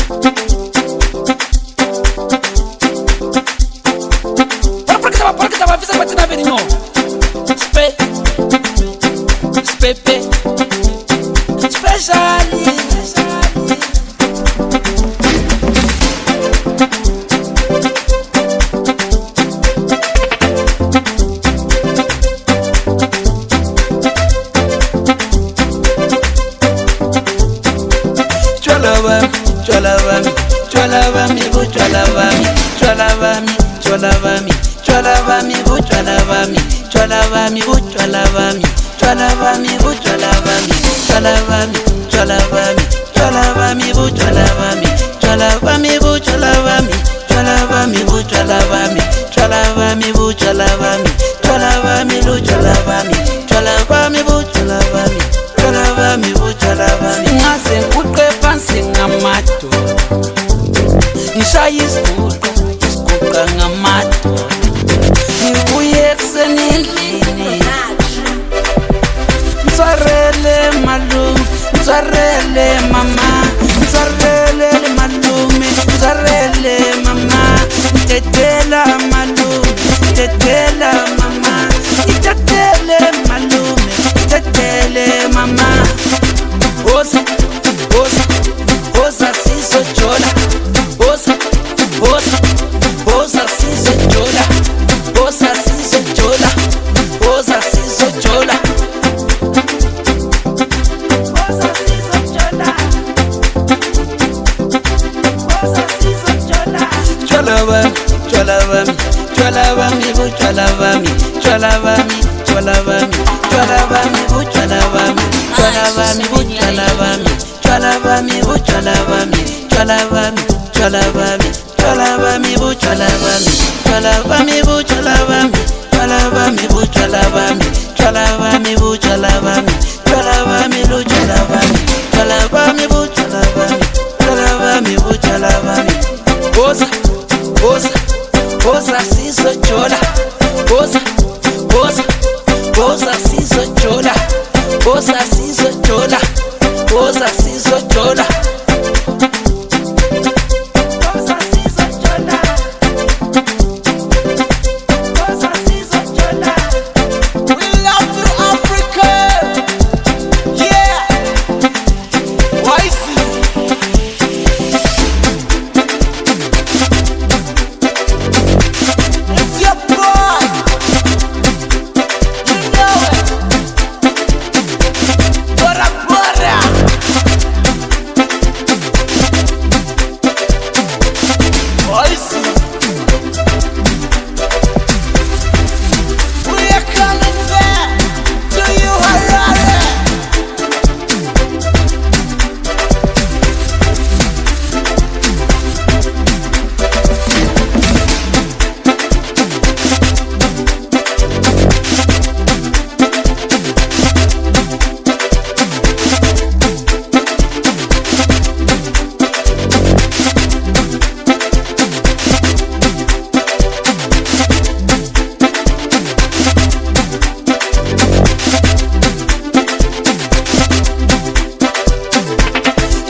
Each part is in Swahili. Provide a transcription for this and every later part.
Para que tava visa batina venino. Spepe specially. Cholavami, bu cholavami, cholavami, cholavami, cholavami, bu cholavami, cholavami, bu cholavami, cholavami, bu cholavami, cholavami, cholavami, cholavami, bu cholavami, cholavami, bu cholavami, cholavami, bu cholavami, cholavami, bu cholavami, cholavami, lu cholavami, cholavami, bu cholavami, cholavami, bu cholavami. Ngase kuqe phansi ngamato. Ngishaya isiguqa ngamato. Ngibuye ekuseni endlini. Ngitsarele malume, ngitsarele mama, ngitsarele malume, ngitsarele mama. Ngitetela malume, ngitetela mama, ngitetele malume, ngitetele mama. Oza, oza, oza sizojola. Oza, oza, oza sizojola. Oza sizojola. Oza sizojola. Oza sizojola. Oza sizojola. Cholavami, cholavami, cholavami, bu cholavami, cholavami, cholavami, cholavami, bu cholavami, cholavami, bu cholavami, cholavami, bu cholavami, cholavami, cholavami, cholavami, bu cholavami, cholavami, bu cholavami, cholavami, bu cholavami, cholavami, bu cholavami, cholavami, lu cholavami, cholavami, bu cholavami, cholavami, bu cholavami. Oza, oza, oza sizojola. Oza, oza, oza sizojola. Oza sizojola. Oza sizojola. Oza sizojola. Oza sizojola. We love you, Africa. Yeah. Why see? It's your boy. You know it. Bora bora. Why see? We are coming back to you, Harare.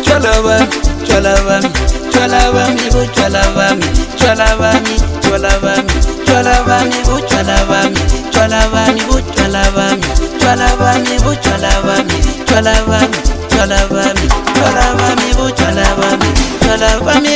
Cholavami, cholavami, cholavami, bu cholavami, cholavami, cholavami, cholavami, bu cholavami, cholavami, bu cholavami, cholavami, bu cholavami, cholavami, cholavami, cholavami, bu cholavami, cholavami.